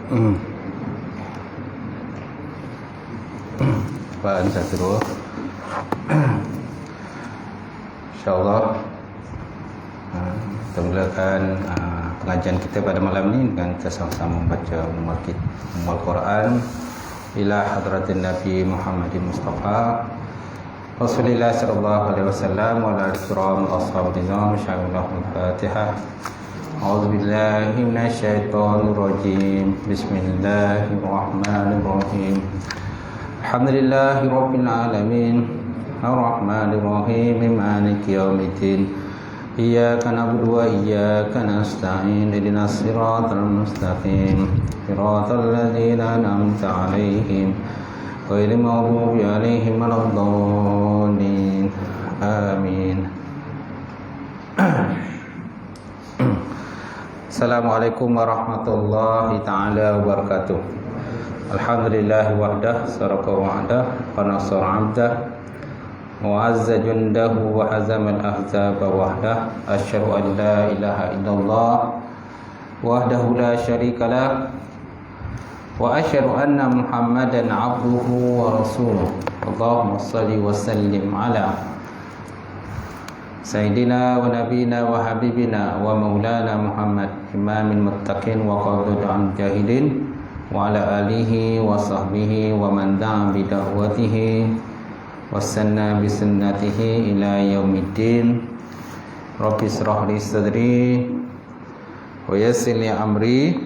Apaan satu dua. InsyaAllah kita mulakan pengajian kita pada malam ini dengan kita sama-sama membaca Ummul Quran ila hadratin Nabi Muhammadin Mustafa Rasulullah sallallahu alaihi wasallam wa ala kiram ashabil nizam syai'ullah al-Fatihah. A'udzu billahi minasyaitonir rajim. Bismillahirrahmanirrahim. Alhamdulillahi rabbil alamin. Ar-Rahmanir Rahim. Maliki yaumiddin. Iyyaka na'budu wa iyyaka nasta'in. Ihdinas siratal mustaqim. Siratal ladzina an'amta 'alaihim ghairil maghdubi 'alaihim waladdallin. Amin. Assalamualaikum warahmatullahi ta'ala wabarakatuh. Alhamdulillah wahdah saraka wa'dah wa nasara 'abdah wa 'azza jundahu wa hazama al-ahzaba wahdah. Asyhadu an la ilaha illallah wahdahu la syarikalah wa asyhadu anna Muhammadan 'abduhu wa rasuluh. Allahumma shalli wa sallim ala Sayyidina wa nabiyina wa habibina wa maulana Muhammad imamil muttaqin wa qadudul jahilin wa ala alihi wa sahbihi wa man da'a bi da'watihi wa sanna bi sunnatihi ila yaumiddin. Rabbi shrah li sadri wa yassir li amri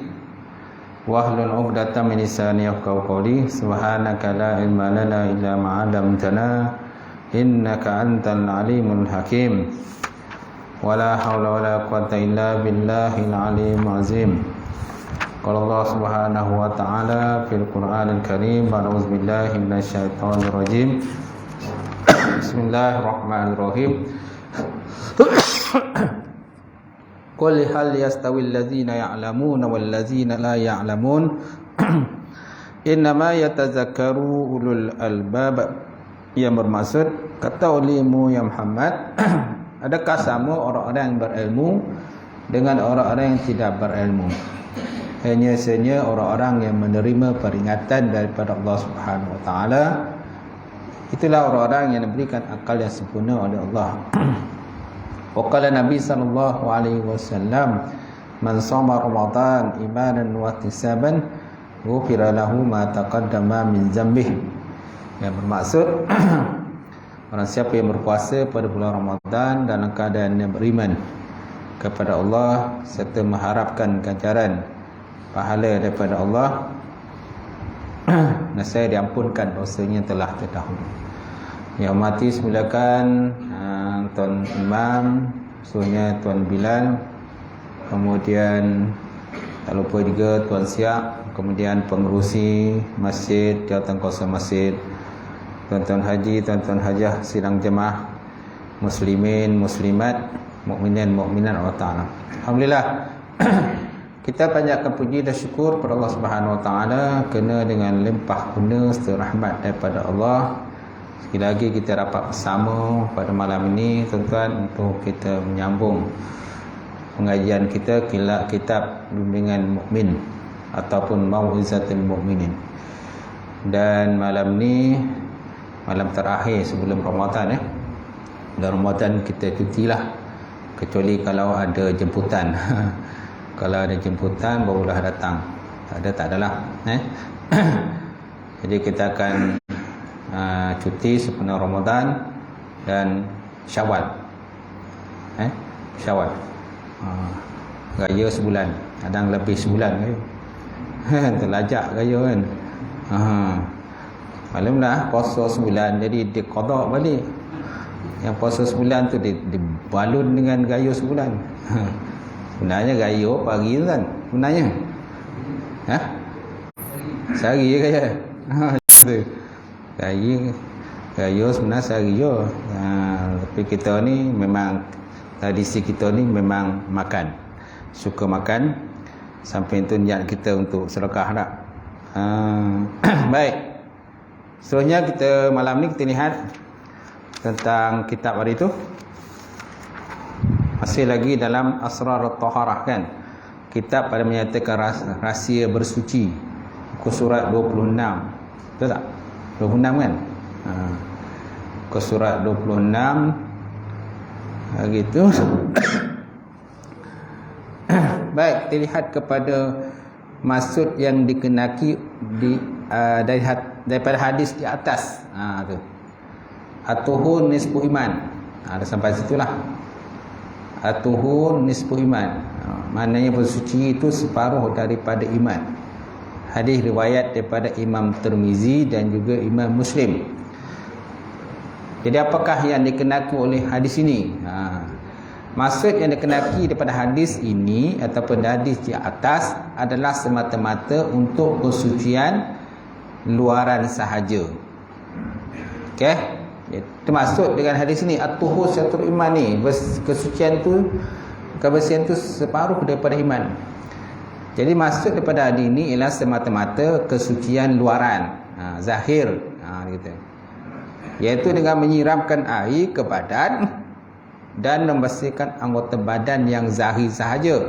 wahlul 'uqdatam min lisani yafqahu qawli. Subhanaka la ilma lana illa ma 'allamtana innaka antal alimul hakim. Wala haula wala quwwata illa billahil alim azim. Qala Allah subhanahu wa ta'ala fil Qur'anil Karim. A'udzu billahi minasyaitonir rajim. Bismillahirrahmanirrahim. Qul hal yastawil ladzina ya'lamuna wal ladzina la ya'lamun innama yatazakkaru ulul albab. Yang bermaksud, kata ulimu ya Muhammad, adakah sama orang-orang yang berilmu dengan orang-orang yang tidak berilmu? Hanya saja orang-orang yang menerima peringatan daripada Allah Subhanahu wa taala, itulah orang-orang yang diberikan akal yang sempurna oleh Allah. Waqala Nabi sallallahu alaihi wasallam, man shoma Ramadan imanan wa ihtisaban ghufira lahu ma taqaddama min dzambihi. Yang bermaksud orang siapa yang berpuasa pada bulan Ramadan dalam keadaan yang beriman kepada Allah serta mengharapkan ganjaran pahala daripada Allah, nescaya diampunkan dosanya telah terdahulu. Yang mati semulakan Tuan Imam, suruhnya Tuan Bilal, kemudian tak lupa juga Tuan Siak, kemudian pengerusi masjid, jawatan kuasa masjid, tuan-tuan haji, tuan-tuan hajah, sidang jemaah, muslimin, muslimat, mukminin, mukminat Allah Ta'ala. Alhamdulillah. Kita panjatkan puji dan syukur kepada Allah Subhanahu Wa Ta'ala kena dengan limpah guna serta rahmat daripada Allah. Sekali lagi kita dapat bersama pada malam ini, tuan-tuan, untuk kita menyambung pengajian kita kitab bimbingan mukmin ataupun Mau'izatul Mukminin. Dan malam ni malam terakhir sebelum Ramadan. Dalam Ramadan kita cutilah, kecuali kalau ada jemputan. Kalau ada jemputan barulah datang. Tak adalah. Jadi kita akan cuti sepenuh Ramadan dan Syawal. Syawal. Gaya sebulan, kadang lebih sebulan ke. Terlajak gaya kan. Maklumlah puasa sebulan, jadi dia qada balik. Yang puasa sebulan tu dibalun dengan gaya sebulan. Sebenarnya gaya pagi tu kan sebenarnya. Sehari je gaya. Gaya sebenarnya sehari je. Tapi kita ni memang tradisi kita ni memang makan. Suka makan sampai itu niat kita untuk sedekah tak. Baik. Seterusnya kita malam ni kita lihat tentang kitab hari itu. Masih lagi dalam Asrar At-Taharah kan. kitab pada menyatakan rahsia bersuci, muka surat 26. Betul tak? 26 kan? Muka surat 26 gitu. Baik, kita lihat kepada maksud yang dikenaki daripada hadis di atas. Tu. At-tuhur nisfu iman. Ada sampai situlah. At-tuhur nisfu iman. Maknanya bersuci itu separuh daripada iman. Hadis riwayat daripada Imam Tirmizi dan juga Imam Muslim. Jadi apakah yang dikenaki oleh hadis ini? Maksud yang dikenaki daripada hadis ini ataupun hadis di atas adalah semata-mata untuk kesucian luaran sahaja. Okey? Itu maksud dengan hadis ini, at-tuhur syatrul iman ni, kesucian tu, kebersihan tu separuh daripada iman. Jadi maksud daripada hadis ini ialah semata-mata kesucian luaran, zahir, gitu. Iaitu dengan menyiramkan air ke badan dan membersihkan anggota badan yang zahir sahaja.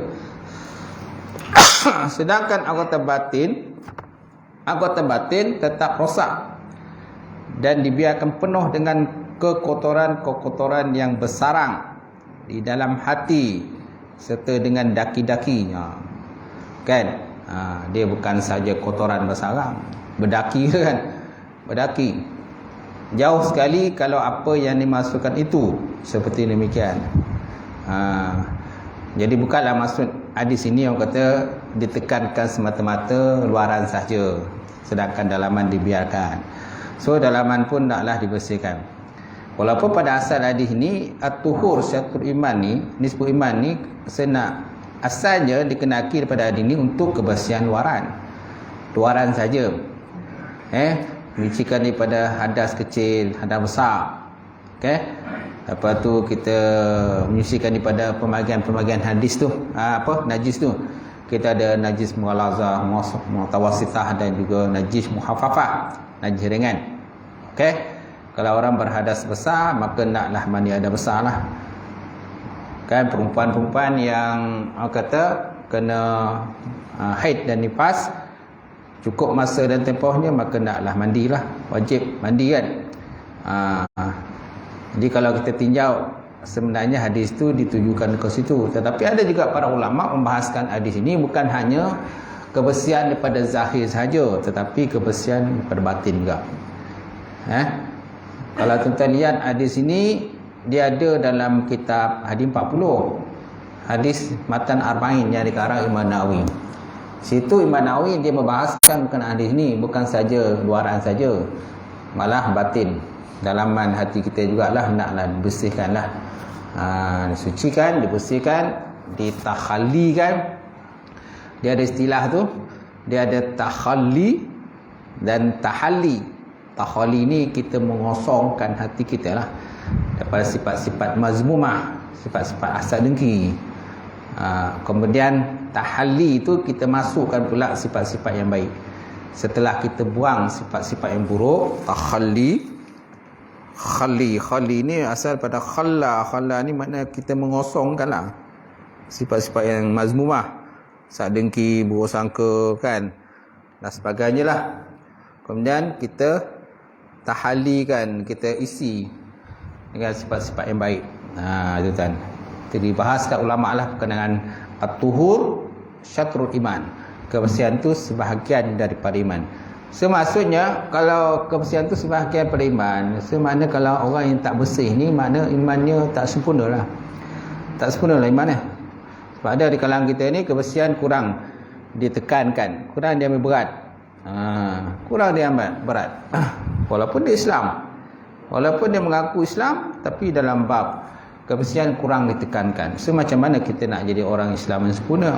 Sedangkan anggota batin tetap rosak dan dibiarkan penuh dengan kekotoran-kekotoran yang bersarang di dalam hati serta dengan daki-dakinya. Kan? Dia bukan saja kotoran bersarang, berdaki kan? Berdaki. Jauh sekali kalau apa yang dimasukkan itu seperti demikian. Jadi bukanlah maksud hadis ini yang kata ditekankan semata-mata luaran sahaja, sedangkan dalaman dibiarkan. So dalaman pun naklah dibersihkan. Walaupun pada asal hadis ini at-tuhur syatrul iman ni, nisfu iman ni asalnya dikenaki daripada hadis ini untuk kebersihan luaran saja. Menyucikan daripada hadas kecil, hadas besar. Okey. Lepas tu kita menyucikan daripada pembagian-pembagian hadis tu, najis tu. Kita ada najis mughalazah, mutawassithah dan juga najis muhaffafah, najis ringan. Okey. Kalau orang berhadas besar, maka naklah mandi hadas besarlah. Kan perempuan-perempuan yang kata kena haid dan nifas, cukup masa dan tempohnya, maka naklah mandilah, wajib mandi kan. Jadi kalau kita tinjau, sebenarnya hadis itu ditujukan ke situ. Tetapi ada juga para ulama membahaskan hadis ini bukan hanya kebersihan daripada zahir sahaja, tetapi kebersihan daripada batin juga. Kalau tuan-tuan lihat hadis ini, dia ada dalam kitab hadis 40, hadis Matan Arba'in yang dikarang Imam Nawawi. Situ Imam Nawawi dia membahaskan bukan hadis ni, bukan saja luaran saja, malah batin, dalaman hati kita jugalah naklah dibersihkanlah, disucikan, dibersihkan, ditakhallikan. Dia ada istilah tu, dia ada takhalli dan tahalli. Takhalli ni kita mengosongkan hati kita lah daripada sifat-sifat mazmumah, sifat-sifat asal dengki. Kemudian tahalli itu kita masukkan pula sifat-sifat yang baik. Setelah kita buang sifat-sifat yang buruk, takhalli. Khalli ni asal pada khalla. Khalla ni makna kita mengosongkanlah sifat-sifat yang mazmumah, sak dengki, buruk sangka kan, dan sebagainya lah. Kemudian kita tahallikan, kita isi dengan sifat-sifat yang baik. Itu kan. Itu dibahaskan ulama lah berkenaan at-tuhur syatrul iman. Kebersihan tu sebahagian daripada iman. So maksudnya kalau kebersihan tu sebahagian daripada iman, so makna kalau orang yang tak bersih ni, makna imannya tak sempurna lah. Tak sempurna lah imannya. Sebab ada di kalangan kita ni kebersihan kurang ditekankan, kurang dia ambil berat. Kurang dia ambil berat. Walaupun dia Islam, walaupun dia mengaku Islam, tapi dalam bab kebersihan kurang ditekankan. So macam mana kita nak jadi orang Islam yang sempurna,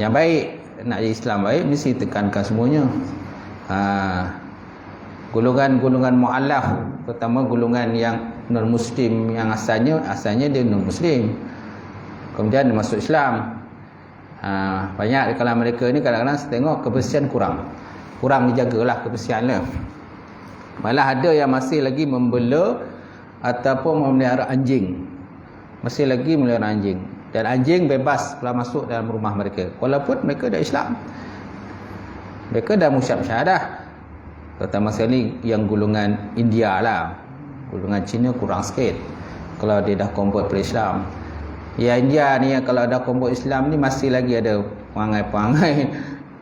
yang baik? Nak jadi Islam baik mesti tekankan semuanya. Golongan-golongan mu'allaf, terutama golongan yang non-muslim, yang asalnya dia non-muslim, kemudian dia masuk Islam. Banyak di kalangan mereka ni kadang-kadang saya tengok kebersihan kurang dijagalah kebersihan lah. Malah ada yang masih lagi membela ataupun memelihara anjing, masih lagi memelihara anjing. Dan anjing bebas pula masuk dalam rumah mereka, walaupun mereka dah Islam, mereka dah mengucap syahadah. Terutama sekali yang golongan India lah, golongan Cina kurang sikit kalau dia dah convert ke Islam. Ya, India ni kalau dah convert Islam ni masih lagi ada perangai-perangai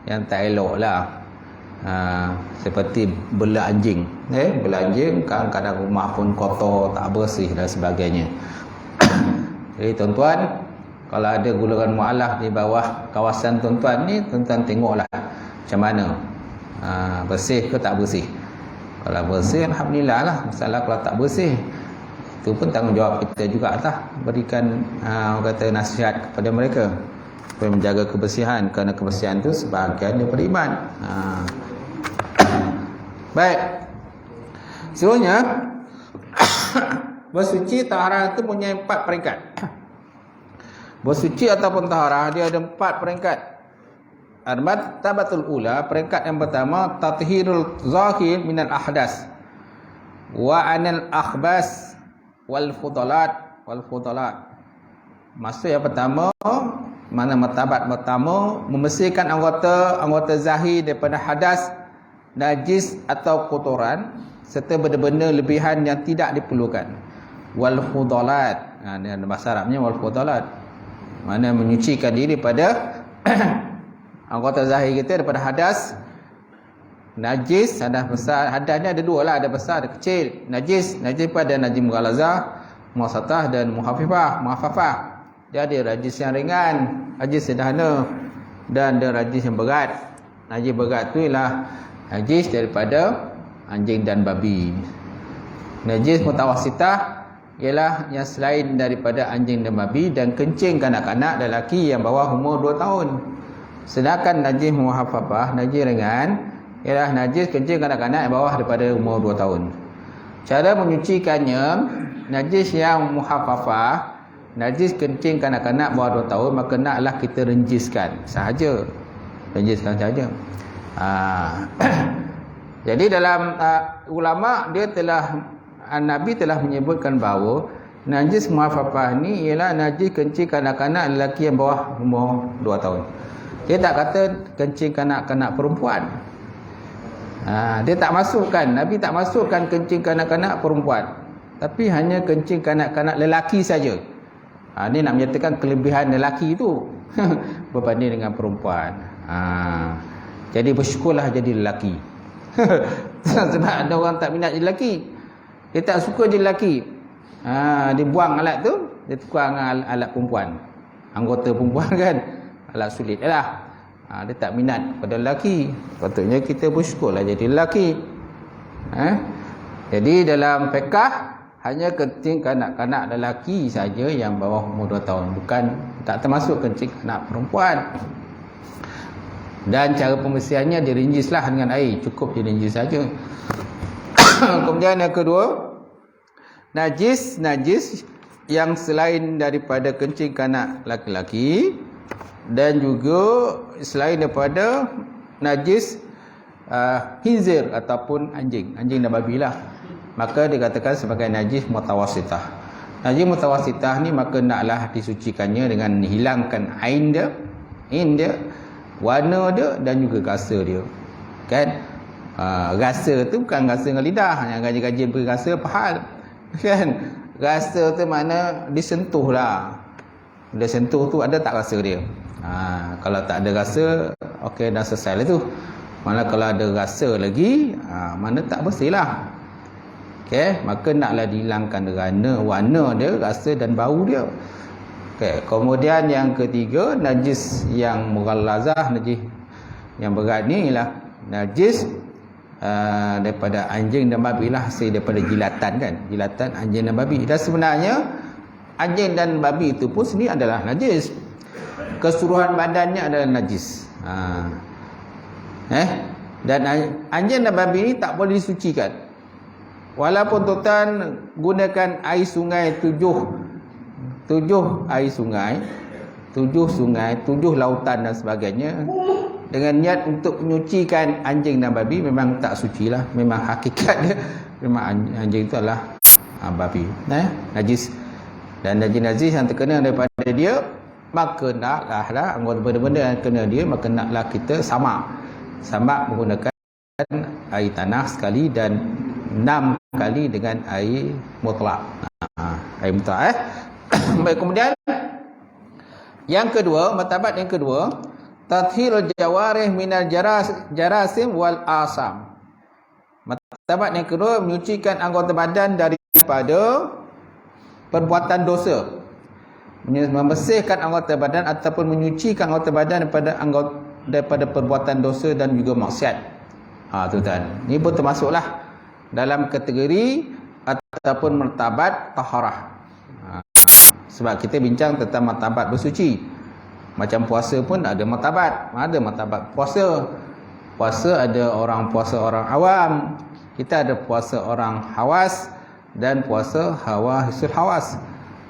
yang tak elok lah. Seperti bela anjing, bela anjing, kadang-kadang rumah pun kotor, tak bersih dan sebagainya. Jadi tuan-tuan, kalau ada golongan mu'alaf di bawah kawasan tuan-tuan ni, tuan-tuan tengoklah macam mana, bersih ke tak bersih. Kalau bersih, alhamdulillah lah. Masalah kalau tak bersih, itu pun tanggungjawab kita juga lah, berikan kata nasihat kepada mereka supaya menjaga kebersihan, kerana kebersihan itu sebahagian daripada iman. Baik, seterusnya bersuci taharah itu punya 4 peringkat. Bersuci ataupun taharah dia ada 4 peringkat. Al-martabatul ula, peringkat yang pertama, tathhirul zahir minal ahdas wa anil akhbas wal fudalat. Maksud yang pertama, mana martabat pertama, membersihkan anggota zahir daripada hadas, najis atau kotoran serta benda-benda lebihan yang tidak diperlukan. Wal fudalat, ini bahasa Arabnya wal fudalat, mana menyucikan diri pada anggota zahir kita daripada hadas, najis. Hadas besar, hadas ni ada 2 lah, ada besar, ada kecil. Najis pada najis mughalazah, muasatah dan muhaffafah. Dia ada najis yang ringan, najis sederhana, dan ada najis yang berat. Najis berat tu ialah najis daripada anjing dan babi. Najis mutawassitah ialah yang selain daripada anjing dan babi dan kencing kanak-kanak dan lelaki yang bawah umur 2 tahun. Sedangkan najis muhaffafah, najis ringan, ialah najis kencing kanak-kanak yang bawah daripada umur 2 tahun. Cara menyucikannya, najis yang muhaffafah, najis kencing kanak-kanak bawah 2 tahun, maka naklah kita renjiskan sahaja. Renjiskan sahaja. Jadi dalam ulama dia telah, Nabi telah menyebutkan bahawa najis muhaffafah ni ialah najis kencing kanak-kanak lelaki yang bawah umur 2 tahun. Dia tak kata kencing kanak-kanak perempuan. Dia tak masukkan, Nabi tak masukkan kencing kanak-kanak perempuan, tapi hanya kencing kanak-kanak lelaki saja. Ini nak menyatakan kelebihan lelaki itu berbanding dengan perempuan. Jadi bersyukurlah jadi lelaki. Sebab ada orang tak minat jadi lelaki, dia tak suka jadi lelaki. Dia buang alat tu, dia tukar dengan alat perempuan, anggota perempuan kan, alat sulit lah. Dia tak minat pada lelaki. Patutnya kita bersyukurlah jadi lelaki. Jadi dalam fiqh hanya kencing kanak-kanak lelaki saja yang bawah umur 2 tahun, bukan, tak termasuk kencing anak perempuan. Dan cara pembersihannya dirinjislah dengan air, cukup dirinjis saja. Kemudian yang kedua, najis yang selain daripada kencing kanak laki-laki, dan juga selain daripada najis khinzir ataupun anjing dan babi lah, maka dikatakan sebagai najis mutawassitah. Najis mutawassitah ni maka naklah disucikannya dengan hilangkan ain dia, warna dia dan juga rasa dia. Kan? Rasa tu bukan rasa dengan lidah, yang gaji-gaji beri rasa pahal. Kan? Rasa tu makna disentuh lah. Dia sentuh tu ada tak rasa dia. Kalau tak ada rasa, okey, dah selesai lah tu. Mana kalau ada rasa lagi, mana tak bersih lah. Okey, maka naklah dihilangkan warna dia, rasa dan bau dia. Okey, kemudian yang ketiga, najis yang mughallazah, najis yang berat ni ialah najis daripada anjing dan babi lah, hasil daripada jilatan kan, jilatan anjing dan babi. Dan sebenarnya anjing dan babi itu pun sendiri adalah najis. Keseluruhan badannya adalah najis. Dan anjing dan babi ni tak boleh disucikan. Walaupun tuan gunakan air sungai 7 air sungai, 7 lautan dan sebagainya, dengan niat untuk menyucikan anjing dan babi, memang tak suci lah. Memang hakikat dia, memang anjing itu adalah babi, najis. Dan najis yang terkena daripada dia maka naklah anggota benda-benda yang kena dia, maka naklah kita samak menggunakan air tanah sekali dan 6 kali dengan air mutlak. Air mutlak Baik, kemudian yang kedua, martabat yang kedua, tathhirul jawarih minal jarasim wal asam. Martabat yang kedua, menyucikan anggota badan daripada perbuatan dosa, membersihkan anggota badan ataupun menyucikan anggota badan daripada perbuatan dosa dan juga maksiat. Tuan-tuan, ini pun termasuklah dalam kategori ataupun martabat taharah. Sebab kita bincang tentang martabat bersuci. Macam puasa pun ada martabat. Ada martabat puasa. Puasa ada orang puasa orang awam. Kita ada puasa orang hawas dan puasa hawasul hawas.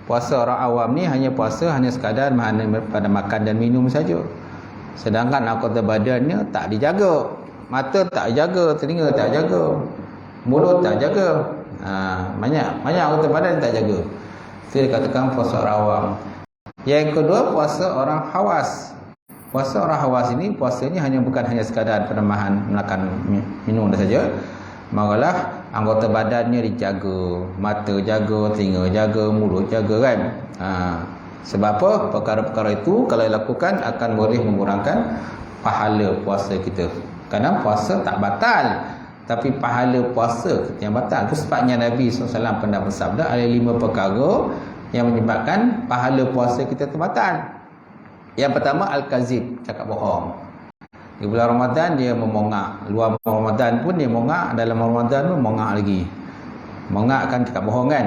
Puasa orang awam ni hanya sekadar pada makan dan minum saja. Sedangkan anggota badannya tak dijaga. Mata tak jaga, telinga tak jaga, mulut tak jaga. Banyak anggota badan tak jaga. Itu dikatakan puasa orang awam. Yang kedua, puasa orang hawas. Puasa orang hawas ini, puasanya bukan hanya sekadar pada makan minum saja. Malah anggota badannya dijaga, mata jaga, telinga jaga, mulut jaga kan. Sebab apa? Perkara-perkara itu kalau dilakukan akan boleh mengurangkan pahala puasa kita. Kerana puasa tak batal, tapi pahala puasa kita yang batal. Itu sebabnya Nabi SAW pernah bersabda, ada 5 perkara yang menyebabkan pahala puasa kita terbatal. Yang pertama, al-kazib, cakap bohong. Di bulan Ramadan dia memongak, luar Ramadan pun dia mongak, dalam Ramadan pun mongak lagi. Mongak kan cakap bohong kan.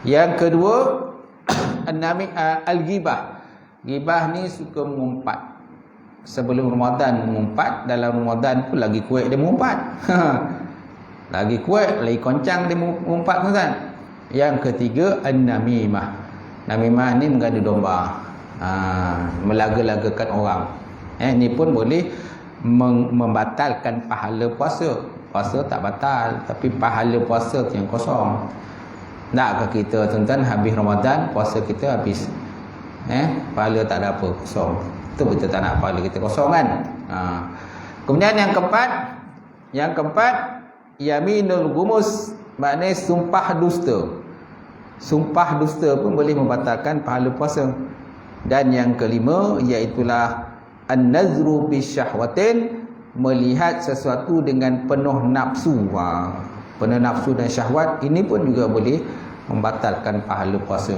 Yang kedua, al-ghibah. Ghibah ni suka mengumpat. Sebelum Ramadan mengumpat, dalam Ramadan pun lagi kuat dia mengumpat. Lagi kuat, lagi koncang dia mengumpat, kan? Yang ketiga, an-namimah. Namimah ni mengadu domba. Melaga-lagakan orang. Ini pun boleh membatalkan pahala puasa. Puasa tak batal, tapi pahala puasa yang kosong. Nakkah kita tuan-tuan habis Ramadan, puasa kita habis, pahala tak ada apa, kosong. Itu betul tak nak pahala kita kosong kan. Kemudian yang keempat, yaminul gumus, maknanya sumpah dusta. Sumpah dusta pun boleh membatalkan pahala puasa. Dan yang kelima, iaitulah an-nazru bisyahwatin, melihat sesuatu dengan penuh nafsu. Penuh nafsu dan syahwat, ini pun juga boleh membatalkan pahala puasa.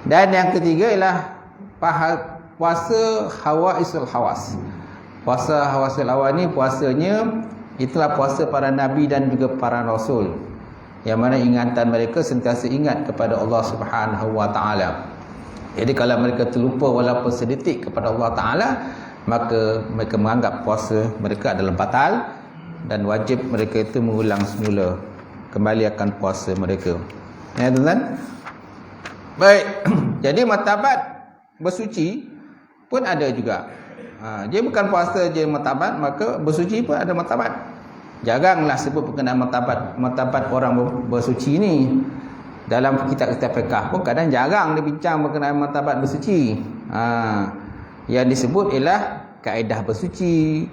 Dan yang ketiga ialah puasa hawaisul hawas. Puasa hawaisul hawas ni puasanya itulah puasa para nabi dan juga para rasul, yang mana ingatan mereka sentiasa ingat kepada Allah Subhanahu wa taala. Jadi kalau mereka terlupa walaupun sedetik kepada Allah taala, maka mereka menganggap puasa mereka adalah batal dan wajib mereka itu mengulang semula kembali akan puasa mereka. Ya tuan-tuan. Baik. Jadi martabat bersuci pun ada juga. Dia bukan puasa je martabat, maka bersuci pun ada martabat. Jaranglah sebut berkenaan martabat orang bersuci ni. Dalam kitab-kitab fiqh pun kadang jarang dibincang berkenaan martabat bersuci. Yang disebut ialah kaedah bersuci,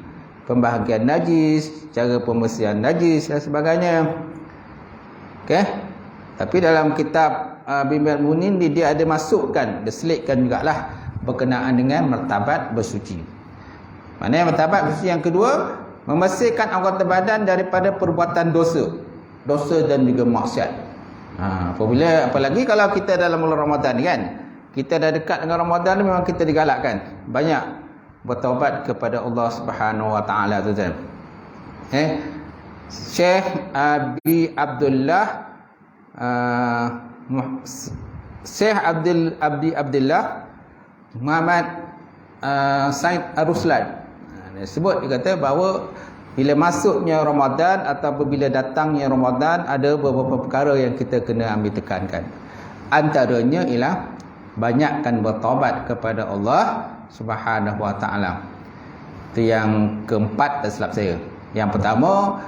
pembahagian najis, cara pembersihan najis dan sebagainya. Okey. Tapi dalam kitab Bimbingan Munin dia ada masukkan, dia selitkan jugalah berkenaan dengan martabat bersuci. Maknanya martabat bersuci yang kedua, membersihkan anggota badan daripada perbuatan dosa dan juga maksiat. Apalagi kalau kita dalam bulan Ramadan kan, kita dah dekat dengan Ramadan, memang kita digalakkan banyak bertaubat kepada Allah Subhanahu wa taala tu kan. Syekh Abi Abdullah Syekh Abdullah Muhammad Said Ar-Ruslan dia sebut, dia kata bahawa bila masuknya Ramadan atau bila datangnya Ramadan, ada beberapa perkara yang kita kena ambil tekankan. Antaranya ialah banyakkan bertaubat kepada Allah Subhanahu wa taala. Itu yang keempat, tak silap saya. Yang pertama,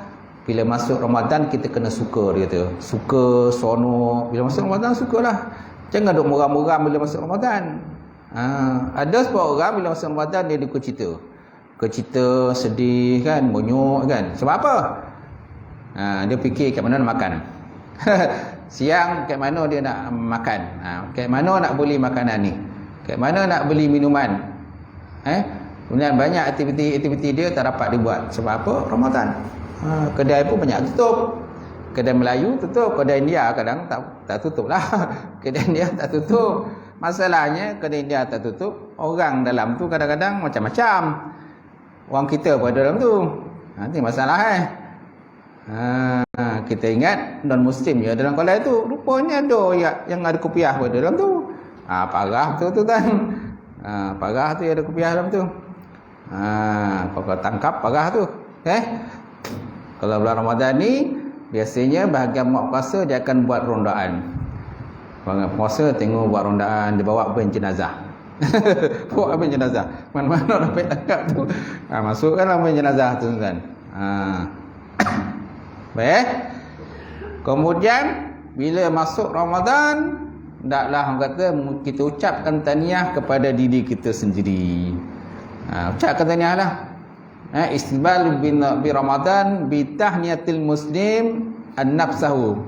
bila masuk Ramadan kita kena suka, dia kata. Suka, seronok. Bila masuk Ramadan sukalah. Jangan duk muram-muram bila masuk Ramadan. Ada sebab orang bila masuk Ramadan dia duk cerita. Cerita sedih kan, monyok kan. Sebab apa? Dia fikir kat mana nak makan. Siang kat mana dia nak makan. Kat mana nak beli makanan ni. Kat mana nak beli minuman. Kemudian banyak aktiviti dia tak dapat dibuat. Sebab apa? Ramadan. Kedai pun banyak tutup. Kedai Melayu tutup, kedai India kadang tak tutup lah. Kedai India tak tutup. Masalahnya kedai India tak tutup, orang dalam tu kadang-kadang macam-macam. Orang kita pun ada dalam tu. Nanti masalah kita ingat non-Muslim ya dalam kedai tu. Rupanya ada yang ada kopiah pun ada dalam tu. Parah tu kan. Parah tu yang ada kopiah dalam tu. Kalau tangkap parah tu. Kalau bulan Ramadan ni biasanya bahagian mak puasa dia akan buat rondaan. Bahagian puasa tengok buat rondaan, dia bawa ben jenazah. Bawa ben jenazah. Mana-mana dapat tangkap tu. Masukkanlah ben jenazah tu kan. Baik. Kemudian bila masuk Ramadan, hendaklah orang kata kita ucapkan tahniah kepada diri kita sendiri. Ucapkan tahniah lah. Istiqbal bi Ramadan bi tahniyatil muslim an-nafsahu.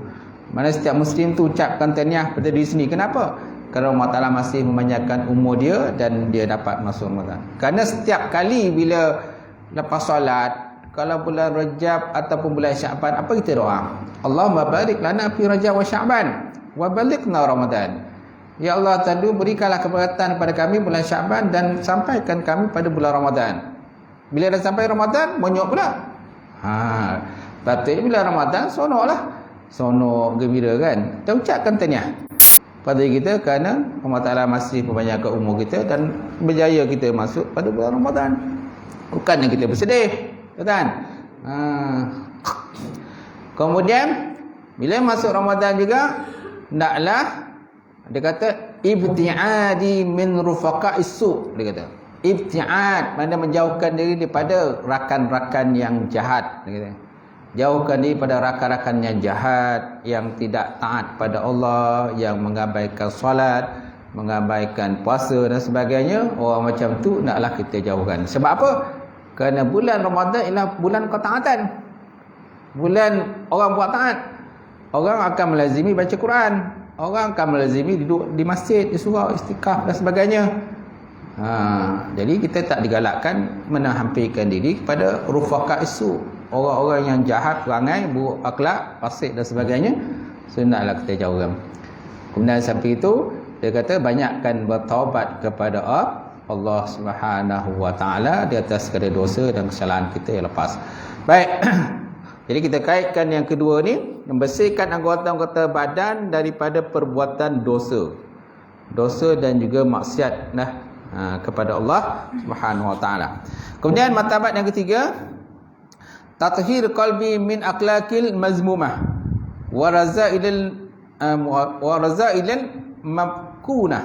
Mana setiap muslim tu ucapkan tahniah pada diri sendiri. Kenapa? Kerana Allah Taala masih memanjangkan umur dia dan dia dapat masuk Ramadan. Kerana setiap kali bila lepas solat, kalau bulan Rajab ataupun bulan Syaban, apa kita doa? Allahumma barik lana fi Rajab wa Syaban wa balighna Ramadan. Ya Allah, tadu berikanlah keberkatan kepada kami bulan Syaban dan sampaikan kami pada bulan Ramadan. Bila dah sampai Ramadan, monyok pula. Patut bila Ramadan, sonoklah. Sonok, gembira kan. Kita ucapkan tahniah pada kita kerana Allah Ta'ala masih membanyak umur kita dan berjaya kita masuk pada bulan Ramadan. Bukan yang kita bersedih. Kan? Kemudian, bila masuk Ramadan juga, hendaklah, dia kata, ibti'adi min rufaqa'is su'. Dia kata. Ibti'ad, mana menjauhkan diri daripada rakan-rakan yang jahat. Jauhkan diri pada rakan-rakan yang jahat, yang tidak taat pada Allah, yang mengabaikan solat, mengabaikan puasa dan sebagainya. Orang macam tu naklah kita jauhkan. Sebab apa? Kerana bulan Ramadan ialah bulan ketaatan. Bulan orang buat taat. Orang akan melazimi baca Quran. Orang akan melazimi duduk di masjid, di surau, istikaf dan sebagainya. Jadi kita tak digalakkan menampilkan diri kepada rufaqa'is su', orang-orang yang jahat, perangai, buruk akhlak, fasik dan sebagainya. So naklah kita jauhkan. Kemudian sampai itu dia kata banyakkan bertaubat kepada Allah Subhanahu wa taala di atas segala dosa dan kesalahan kita yang lepas. Baik. Jadi kita kaitkan yang kedua ni, membersihkan anggota-anggota badan daripada perbuatan dosa. Dosa dan juga maksiat kepada Allah Subhanahu wa taala. Kemudian martabat yang ketiga, tathhir qalbi min akhlaqil mazmumah wa razailil mabkunah.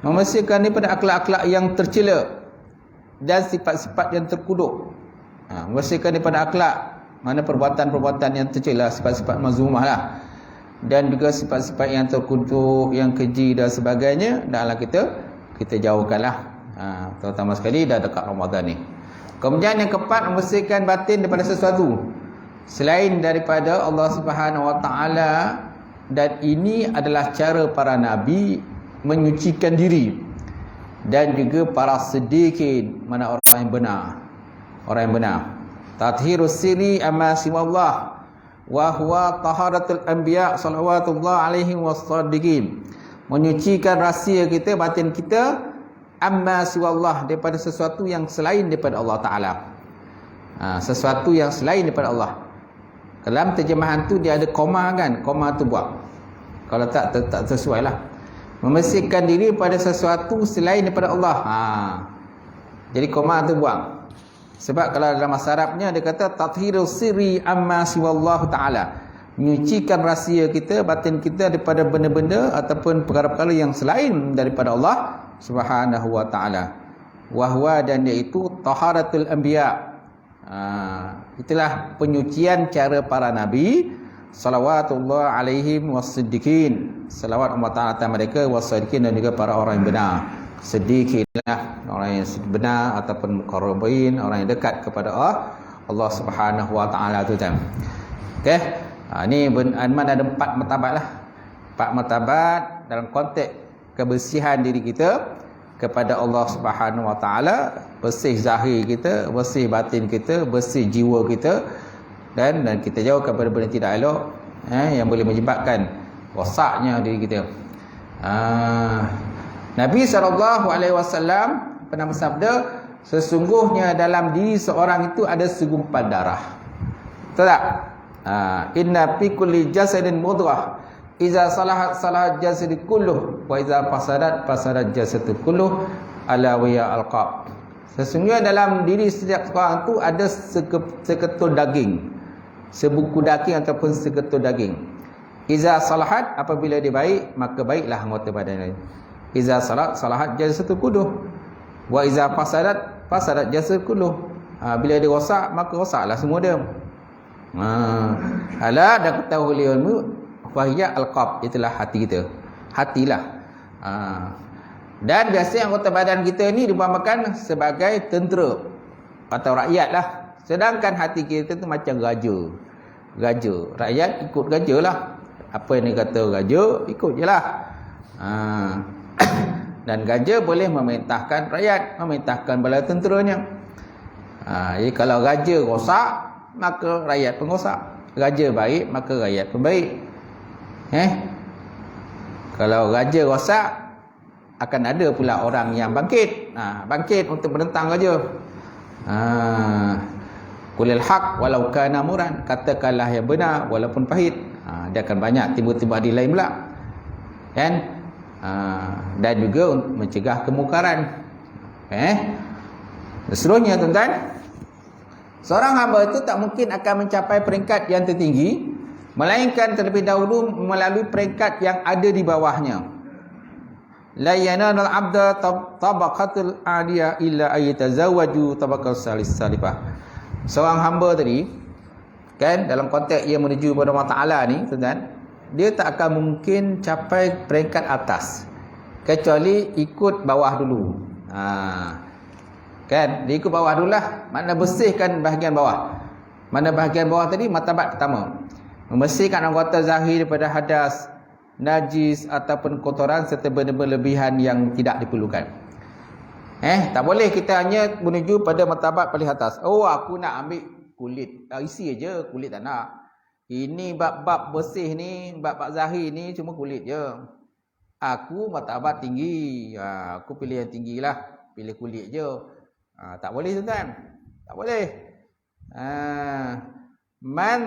Membersihkan daripada akhlak-akhlak yang tercela dan sifat-sifat yang terkutuk. Membersihkan daripada akhlak, mana perbuatan-perbuatan yang tercela, sifat-sifat mazmumah lah. Dan juga sifat-sifat yang terkutuk, yang keji dan sebagainya, hendaklah kita jauhkanlah. Terutama sekali dah dekat Ramadan ni. Kemudian yang keempat, membersihkan batin daripada sesuatu selain daripada Allah Subhanahu wa taala, dan ini adalah cara para nabi menyucikan diri, dan juga para siddiqin, mana orang yang benar. Orang yang benar. Tathhirus sirri amma siwallah wa huwa taharatul anbiya sallallahu alaihi wasallam. Menyucikan rahsia kita, batin kita, amma siwallah, daripada sesuatu yang selain daripada Allah Ta'ala. Sesuatu yang selain daripada Allah. Dalam terjemahan tu dia ada koma kan, koma tu buang. Kalau tak sesuai lah. Membersihkan diri pada sesuatu selain daripada Allah. Jadi koma tu buang. Sebab kalau dalam bahasa Arabnya dia kata tathhirus sirri amma siwallahu ta'ala. Menyucikan rahsia kita, batin kita daripada benda-benda ataupun perkara-perkara yang selain daripada Allah Subhanahu wa taala. Wahwa, dan iaitu taharatul anbiya. Itulah penyucian cara para nabi salawatullah alaihim was-siddiqin. Salawat Allah Taala atas mereka, was-siddiqin, dan juga para orang yang benar. Siddiqin lah orang yang benar ataupun muqarrabin, orang yang dekat kepada Allah Subhanahu wa taala tu kan. Okey. Ni Aiman ada 4 martabat lah. 4 martabat dalam konteks kebersihan diri kita kepada Allah Subhanahu wa taala, bersih zahir kita, bersih batin kita, bersih jiwa kita, dan kita jauh kepada benda tidak elok yang boleh menyebabkan rosaknya diri kita. Nabi SAW pernah bersabda, sesungguhnya dalam diri seorang itu ada segumpal darah. Betul tak? Inna fi kulli jasadin mudghah, iza salahat salahat jasadu kulluh, wa iza fasadat jasadu kulluh, ala wa ya alqab. Sesungguhnya dalam diri setiap seorang itu ada seketul daging, sebuku daging ataupun seketul daging. Iza salahat, apabila dia baik, maka baiklah anggota badannya. Iza salahat jasadu kulluh, wa iza fasadat jasadu kulluh. Bila dia rosak, maka rosaklah semua dia. Ala, dan ketahui ilmu, fahiya alqab, itulah hati kita. Hatilah. Dan biasanya anggota badan kita ni diumpamakan sebagai tentera atau rakyat lah. Sedangkan hati kita tu macam raja. Rakyat ikut raja lah. Apa yang dia kata raja, ikut je lah. Dan raja boleh memerintahkan rakyat, memerintahkan bala tenteranya. Jadi kalau raja rosak, maka rakyat pun rosak. Raja baik, maka rakyat pun baik. Kalau raja rosak, akan ada pula orang yang bangkit. Bangkit untuk menentang raja. Qulil haq walau kana muran, katakanlah yang benar walaupun pahit. Dia akan banyak tiba-tiba di lain pula. Kan? Dan juga untuk mencegah kemungkaran. Seterusnya tuan-tuan, seorang hamba itu tak mungkin akan mencapai peringkat yang tertinggi melainkan terlebih dahulu melalui peringkat yang ada di bawahnya. La yanalul abda tabaqatul aliyah illa ayatazawwaju tabaqal salifah. Seorang hamba tadi kan, dalam konteks ia menuju kepada Allah Taala ni tuan-tuan, dia tak akan mungkin capai peringkat atas kecuali ikut bawah dulu. Kan, dia ikut bawah dululah. Mana bersihkan bahagian bawah. Mana bahagian bawah tadi? Martabat pertama, membersihkan anggota zahir daripada hadas, najis ataupun kotoran serta benda-benda lebihan yang tidak diperlukan. Tak boleh kita hanya menuju pada martabat paling atas. Oh, aku nak ambil kulit, isi aja, kulit tak nak. Ini bab-bab bersih ni, bab-bab zahir ni cuma kulit je. Aku martabat tinggi, aku pilih yang tinggi lah, pilih kulit je. Tak boleh tuan-tuan, tak boleh. Man,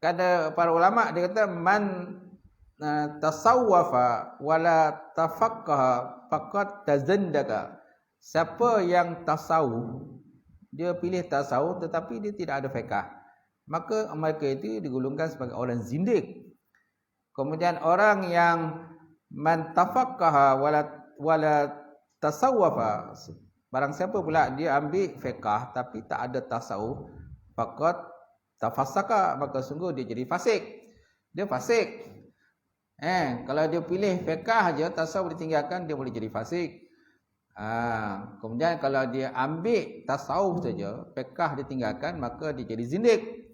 kata para ulama, dia kata man tasawwafa wala tafaqqaha faqad tazandaka. Siapa yang tasawuf, dia pilih tasawuf tetapi dia tidak ada fiqh, maka mereka itu digolongkan sebagai orang zindik. Kemudian orang yang man tafaqqaha wala tasawwafa, barang siapa pula dia ambil fiqh tapi tak ada tasawuf, faqad tafassaka, maka sungguh dia jadi fasik. Dia fasik. Kalau dia pilih fiqh aja, tasawuf ditinggalkan, dia boleh jadi fasik. Kemudian kalau dia ambil tasawuf saja, fiqh ditinggalkan, maka dia jadi zindik.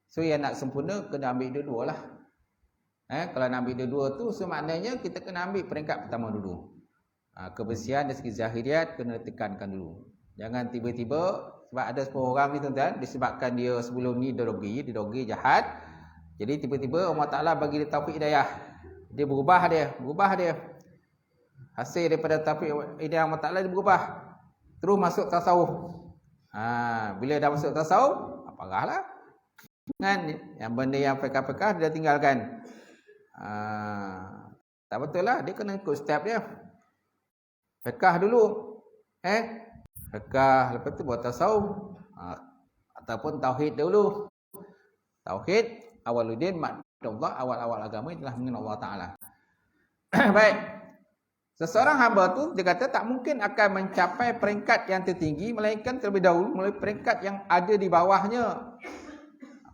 So yang nak sempurna kena ambil dua-dua lah. Kalau nak ambil dua-dua tu, so maknanya kita kena ambil peringkat pertama dulu. Kebersihan dari segi zahiriat kena tekankan dulu. Jangan tiba-tiba, sebab ada sebuah orang ni tuan-tuan, disebabkan dia sebelum ni didogi jahat, jadi tiba-tiba Allah Ta'ala bagi dia taufik hidayah, dia berubah dia. Hasil daripada taufik hidayah Allah Ta'ala, dia berubah, terus masuk tasawuf. Bila dah masuk tasawuf, parahlah kan, yang benda yang fiqh-fiqh dia tinggalkan. Tak betul lah, dia kena ikut step dia. Fiqh dulu, fiqh, lepas tu buat tasawuf, ataupun tauhid dulu. Tauhid, awaluddin, maknullah, awal-awal agama itulah mengenal Allah Ta'ala. Baik. Seseorang hamba tu, dia kata tak mungkin akan mencapai peringkat yang tertinggi melainkan terlebih dahulu melalui peringkat yang ada di bawahnya.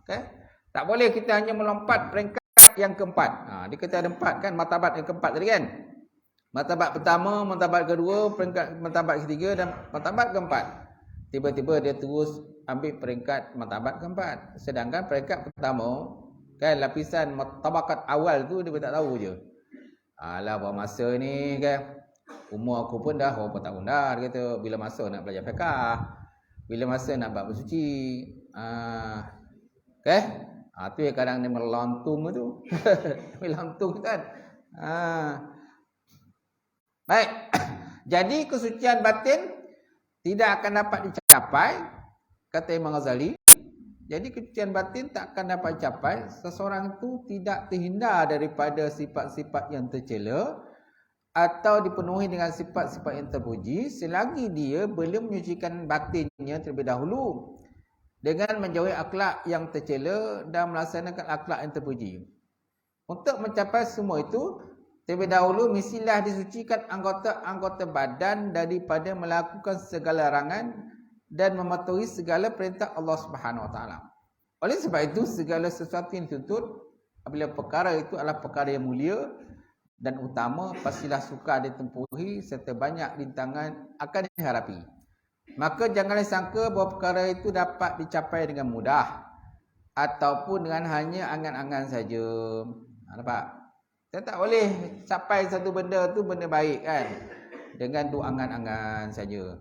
Okay? Tak boleh kita hanya melompat peringkat yang keempat. Dia kata ada 4 kan, martabat yang keempat tadi kan. Martabat pertama, martabat kedua, peringkat martabat ketiga dan martabat keempat. Tiba-tiba dia terus ambil peringkat martabat keempat. Sedangkan peringkat pertama, kan lapisan tabakat awal tu dia tak tahu je. Alah, buat masa ni kan, umur aku pun dah berapa tahun dah, dia kata. Bila masa nak belajar fiqah, bila masa nak bab bersuci. Okay? Tu yang kadang dia melontung tu. Melontung kan. Baik. Jadi kesucian batin tidak akan dapat dicapai, kata Imam Ghazali. Jadi kesucian batin tak akan dapat dicapai seseorang itu tidak terhindar daripada sifat-sifat yang tercela atau dipenuhi dengan sifat-sifat yang terpuji selagi dia belum menyucikan batinnya terlebih dahulu dengan menjauhi akhlak yang tercela dan melaksanakan akhlak yang terpuji. Untuk mencapai semua itu, terlebih dahulu mestilah disucikan anggota-anggota badan daripada melakukan segala larangan dan mematuhi segala perintah Allah Subhanahu Wa Taala. Oleh sebab itu, segala sesuatu yang dituntut apabila perkara itu adalah perkara yang mulia dan utama, pastilah sukar ditempuhi serta banyak rintangan akan dihadapi. Maka janganlah sangka bahawa perkara itu dapat dicapai dengan mudah ataupun dengan hanya angan-angan saja. Nampak? Kita tak boleh capai satu benda tu benda baik kan dengan tu angan-angan saja.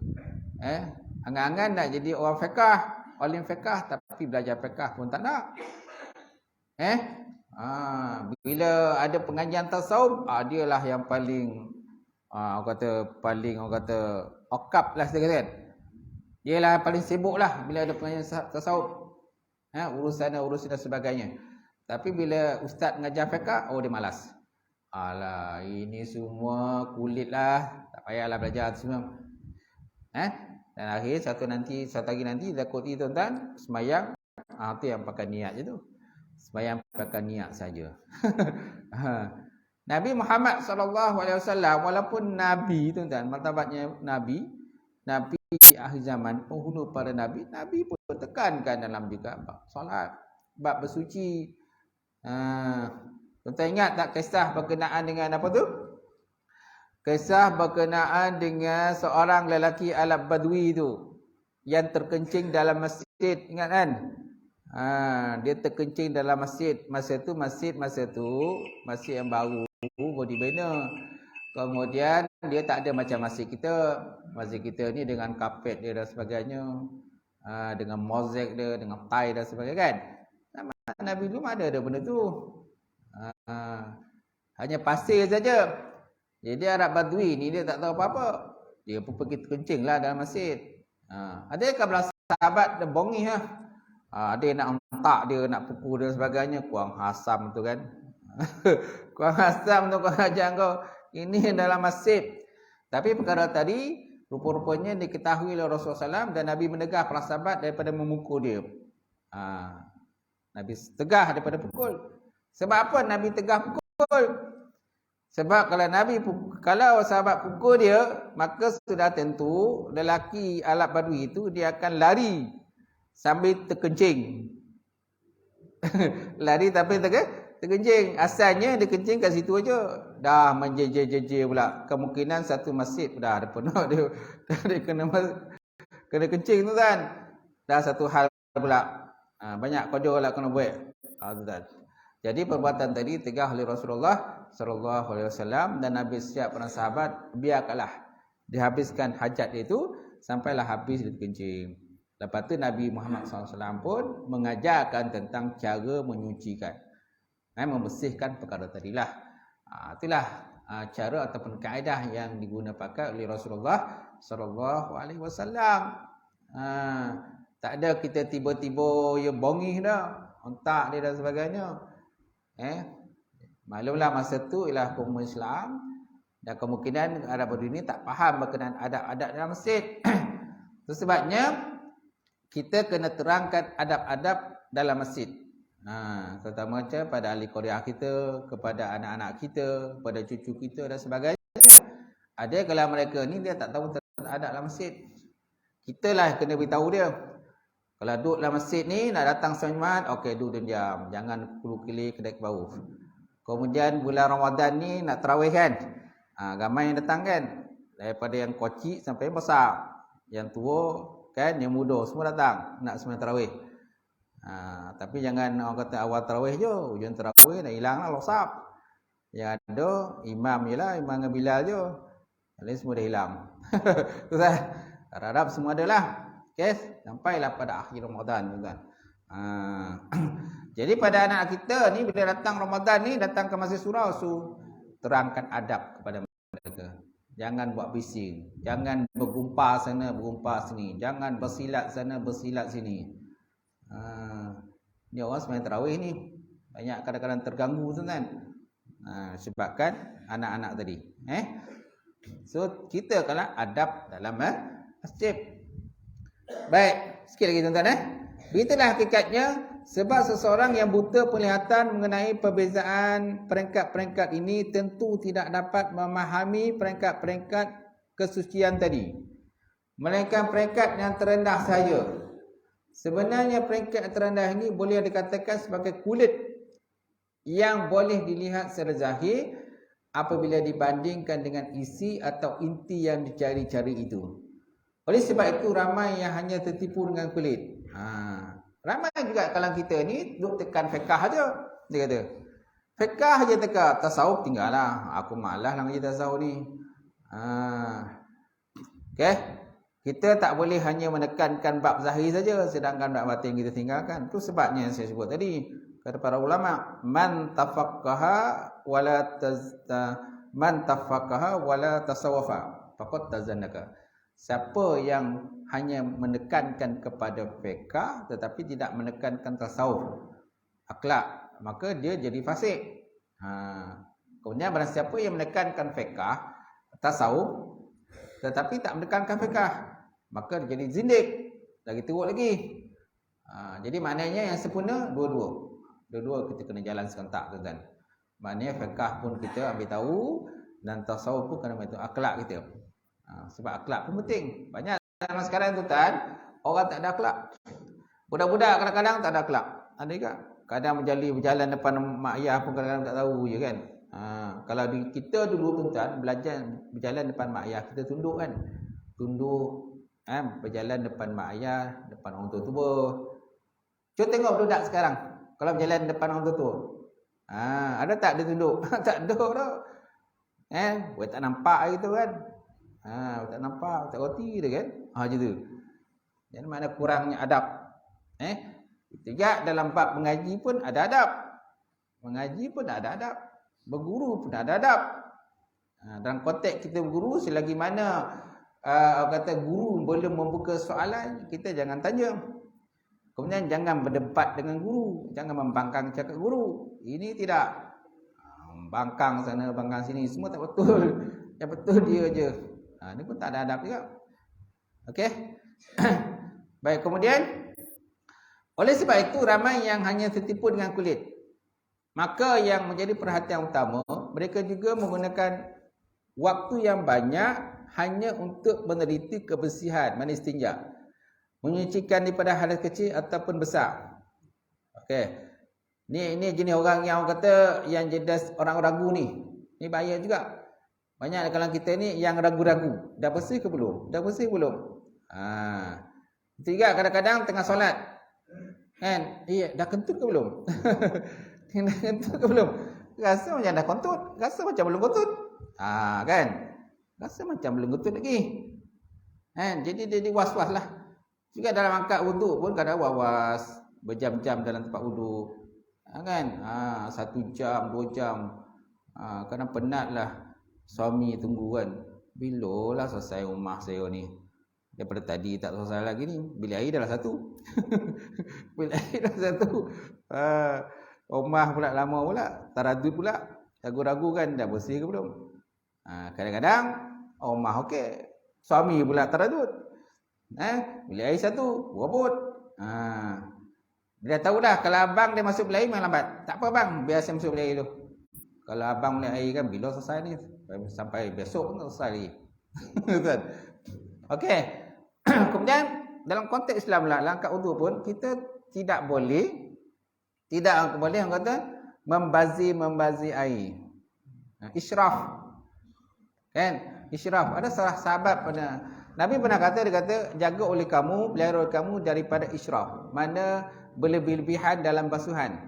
Angan-angan nak jadi orang fiqah, alim fiqah, tapi belajar fiqah pun tak nak. Bila ada pengajian tasawuf, dialah yang paling orang kata okap lah sedikit kan. Dialah paling sibuk lah bila ada pengajian tasawuf. Urusan dan sebagainya. Tapi bila ustaz mengajar fiqah, dia malas. Alah, ini semua kulit lah, tak payahlah belajar semua. Dan akhir satu hari nanti takuti tuan-tuan sembahyang, tu yang pakai niat je tu. Sembahyang pakai niat saja. Nabi Muhammad SAW walaupun nabi tuan-tuan, martabatnya nabi di akhir zaman, penghulu para nabi pun tekankan dalam juga bab solat, bab bersuci. Tuan-tuan ingat tak kisah berkenaan dengan apa tu? Kisah berkenaan dengan seorang lelaki Arab Badui tu yang terkencing dalam masjid, ingat kan? Dia terkencing dalam masjid. Masjid yang baru dibina. Kemudian dia tak ada macam masjid kita. Masjid kita ni dengan kapet dia dan sebagainya, dengan mozaik dia, dengan tile dan sebagainya kan. Nabi belum ada benda tu. Hanya pasir saja. Jadi Arab Badui ni dia tak tahu apa-apa. Dia pun pergi terkencing lah dalam masjid. Adakah belah sahabat dia bongih lah. Ada yang nak hentak dia, nak pukul dia sebagainya. Kuang hasam tu kan. Kuang hasam tu kau ajar kau. Ini dalam masjid. Tapi perkara tadi rupa-rupanya diketahui oleh Rasulullah SAW dan Nabi menegah para sahabat daripada memukul dia. Nabi tegah daripada pukul. Sebab apa Nabi tegah pukul? Sebab kalau sahabat pukul dia, maka sudah tentu lelaki Arab Badui itu dia akan lari sambil terkencing. Lari tapi terkencing. Asalnya dia kencing kat situ aja. Dah menjejer-jejer pula. Kemungkinan satu masjid dah ada penuh dia kena kencing tu kan. Dah satu hal pula. Banyak kodok lah kena buat. Jadi perbuatan tadi tegah oleh Rasulullah SAW dan Nabi siap para sahabat, biarkanlah dihabiskan hajat itu sampailah habis dia kencing. Lepas tu Nabi Muhammad SAW pun mengajarkan tentang cara menyucikan, membersihkan perkara tadilah. Itulah cara ataupun kaedah yang digunakan pakai oleh Rasulullah SAW. Tak ada kita tiba-tiba yang bongih dah, ontak dia dan sebagainya. Maklumlah masa tu ialah hukum Islam dan kemungkinan Arab Badui ni tak faham berkenaan adab-adab dalam masjid. Itu sebabnya kita kena terangkan adab-adab dalam masjid. Terutama macam pada ahli Korea kita, kepada anak-anak kita, kepada cucu kita dan sebagainya. Ada kalau mereka ni dia tak tahu tentang adab dalam masjid. Kita lah kena beritahu dia. Kalau duduk dalam masjid ni, nak datang sembahyang Jumaat, okey duduk diam. Jangan keluar-kelir kedai bau. Kemudian bulan Ramadan ni nak tarawih kan. Ramai yang datang kan. Daripada yang kecil sampai yang besar. Yang tua kan, yang muda semua datang nak sembahyang tarawih. Tapi jangan orang kata awal tarawih je, hujung tarawih dah hilang lah losap. Yang ada imam je lah, imam dengan Bilal je. Yang lain semua dah hilang. Tuan, harap semua ada lah. Okay? Sampailah pada akhir Ramadan tuan. Jadi pada anak kita ni bila datang Ramadan ni, datang ke masjid surau, terangkan adab kepada mereka. Jangan buat bising, jangan bergumpal sana bergumpal sini, jangan bersilat sana bersilat sini. Ni orang sembahyang tarawih ni banyak kadang-kadang terganggu tuan. Sebabkan anak-anak tadi. So kita kalau adab dalam masjid. Baik, sikit lagi tuan-tuan. Begitulah hakikatnya, sebab seseorang yang buta penglihatan mengenai perbezaan peringkat-peringkat ini tentu tidak dapat memahami peringkat-peringkat kesucian tadi. Melainkan peringkat yang terendah saja. Sebenarnya peringkat yang terendah ini boleh dikatakan sebagai kulit yang boleh dilihat secara zahir apabila dibandingkan dengan isi atau inti yang dicari-cari itu. Oleh sebab itu ramai yang hanya tertipu dengan kulit. Ramai juga kalangan kita ni duk tekan fiqah aja. Dia kata, fiqah aja tekan, tasawuf tinggallah. Aku malas lah ngaji tasawuf ni. Okey. Kita tak boleh hanya menekankan bab zahir saja sedangkan bab batin kita tinggalkan. Itu sebabnya yang saya sebut tadi. Kata para ulama, man tafaqqaha wala tasawwafa faqad tazannaka. Siapa yang hanya menekankan kepada fiqh tetapi tidak menekankan tasawuf, akhlak, maka dia jadi fasik. Kemudian barang siapa yang menekankan fiqh, tasawuf tetapi tak menekankan fiqh, maka dia jadi zindik, lagi teruk lagi. Jadi maknanya yang sempurna dua-dua kita kena jalan serentak tuan-tuan. Maknanya fiqh pun kita ambil tahu dan tasawuf pun kena ambil tahu akhlak kita. Sebab akhlak pun penting. Banyak zaman sekarang tuan, orang tak ada akhlak. Budak-budak kadang-kadang tak ada akhlak. Ada juga. Kadang berjalan depan mak ayah pun kadang-kadang tak tahu je kan. Kalau kita dulu tuan belajar berjalan depan mak ayah, kita tunduk kan. Tunduk, berjalan depan mak ayah, depan orang tua-tua. Cuba tengok budak sekarang. Kalau berjalan depan orang tua-tua. Ada tak dia tunduk? Tak ada dah. Buat tak nampak gitu kan. Tak nampak, tak roti dia kan. Macam tu. Jadi mana kurangnya adab. Juga dalam bab mengaji pun ada adab. Mengaji pun ada adab. Berguru pun ada adab. Dalam konteks kita berguru, selagi mana kata guru belum membuka soalan, kita jangan tanya. Kemudian jangan berdebat dengan guru, jangan membangkang cakap guru. Ini tidak. Bangkang sana, bangkang sini, semua tak betul. Yang betul dia je. Ini pun tak ada adab juga. Okey. Baik, kemudian oleh sebab itu ramai yang hanya tertipu dengan kulit. Maka yang menjadi perhatian utama, mereka juga menggunakan waktu yang banyak hanya untuk meneliti kebersihan, istinja, menyucikan daripada hadas kecil ataupun besar. Okey. Ini jenis orang yang orang kata yang jedas orang ragu ni. Ni bahaya juga. Banyak kalau kita ni yang ragu-ragu. Dah bersih ke belum? Dah bersih belum? Itu juga kadang-kadang tengah solat. Kan? Dah kentut ke belum? Dah kentut ke belum? Rasa macam dah kentut. Rasa macam belum kentut. Kan? Rasa macam belum kentut lagi. Kan? Jadi was-was lah. Juga dalam angkat wuduk pun kadang was-was. Berjam-jam dalam tempat wuduk. Kan? 1 jam, 2 jam. Kadang penat lah. Suami tunggu kan, bila lah selesai rumah saya ni. Daripada tadi tak selesai lagi ni. Bilik air dah lah 1. Bilik air dah 1. Rumah pula lama pula. Taradud pula. Ragu-ragu kan dah bersih ke belum. Kadang-kadang rumah okey. Suami pula taradud. Bilik air 1. Berebut. Dia tahu dah kalau abang dia masuk bilik air memang lambat. Tak apa bang, biar saya masuk bilik air tu. Kalau abang bilik air kan bila selesai ni. Sampai besok pun selesai lagi. Okey. Kemudian dalam konteks Islam lah, langkah wudu pun kita tidak boleh orang kata membazir air. Israf. Kan? Israf. Ada salah sahabat Nabi pernah kata, dia kata, jaga oleh kamu, pelihara oleh kamu daripada israf. Mana berlebih-lebihan dalam basuhan.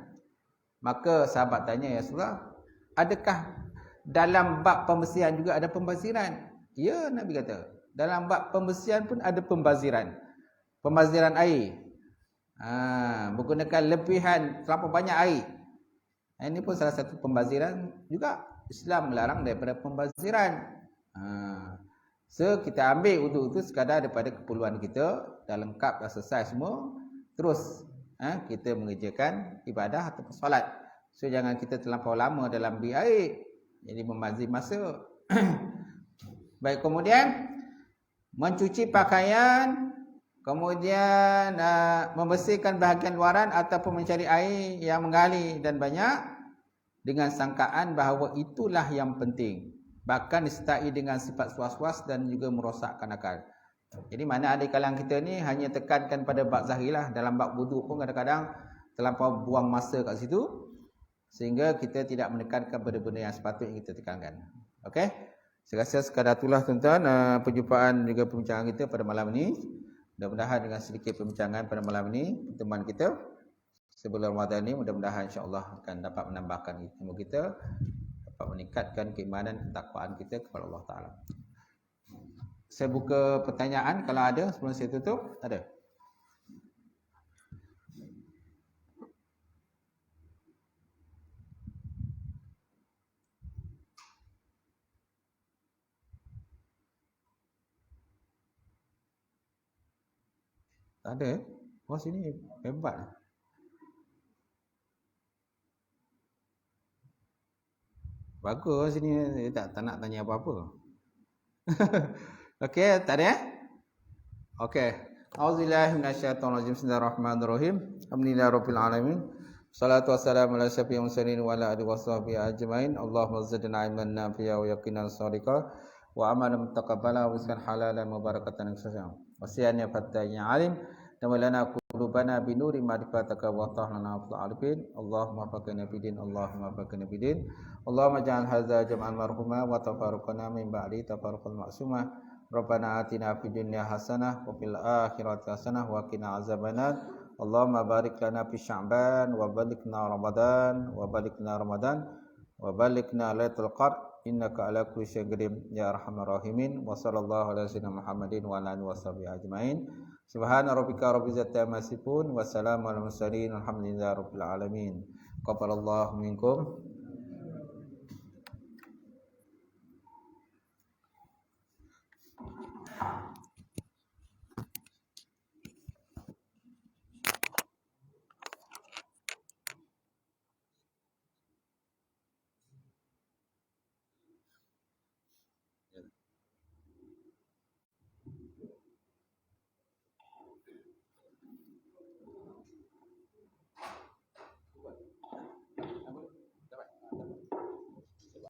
Maka sahabat tanya, ya Rasulullah, adakah dalam bab pembersihan juga ada pembaziran? Ya, Nabi kata, dalam bab pembersihan pun ada pembaziran. Pembaziran air. Menggunakan lebihan, terlalu banyak air. Ini pun salah satu pembaziran juga. Islam melarang daripada pembaziran. So kita ambil wudu itu sekadar daripada keperluan kita, dah lengkap, dah selesai semua, terus kita mengerjakan ibadah atau solat. So jangan kita terlampau lama dalam air, jadi membazir masa. Baik, kemudian mencuci pakaian, kemudian membersihkan bahagian luaran ataupun mencari air yang mengalir dan banyak dengan sangkaan bahawa itulah yang penting. Bahkan disertai dengan sifat was-was dan juga merosakkan akal. Jadi mana ada kalangan kita ni hanya tekankan pada bab zahir lah. Dalam bab wudu pun kadang-kadang terlampau buang masa kat situ, sehingga kita tidak menekankan benda-benda yang sepatutnya kita tekankan. Okey? Saya rasa sekadar itulah tuan-tuan perjumpaan juga perbincangan kita pada malam ini. Mudah-mudahan dengan sedikit perbincangan pada malam ini, pertemuan kita sebelum Ramadan ini, mudah-mudahan insya-Allah akan dapat menambahkan ilmu kita, dapat meningkatkan keimanan, ketakwaan kita kepada Allah Taala. Saya buka pertanyaan kalau ada sebelum saya tutup. Ada? Tak ada? Oh, sini hebat. Bagus sini, tak nak tanya apa-apa. Okey, tak ada? Okey. Auzubillahi minasyaitonirrajim. Bismillahirrahmanirrahim. Alhamdulillahirabbil alamin. Salatu wassalamu ala asyrafil mursalin wa ala alihi washabbihi ajmain. Allahumma zidna ilman nafi'a wa yaqinan shadiqa wa amalan mutaqabbala wa rizqan halalan mubarakatan insya-Allah. Wasiyan ya fatayya alim. Tamalana qulubana binuri ma'rifataka wa tahlana fil arifin. Allahumma faqina bidin, Allahumma faqina bidin. Allahumma ja'al hadza jam'an marhuma wa tafarruqana min ba'di tafarruqan ma'suma. Rabbana atina fid dunya hasanah wa fil akhirati hasanah wa qina azabannar. Allahumma barik lana fi Sya'ban wa balighna Ramadan wa balighna Ramadan wa balighna Lailatul Qadr innaka ala kulli syai'in qadir ya arhamar rahimin. Wa sallallahu ala sayyidina Muhammadin wa ala alihi washabihi ajmain. Subhana rabbika rabbil izzati amma yasifun wa salamun alal mursalin walhamdulillahi rabbil alamin. Qabalallahu minkum.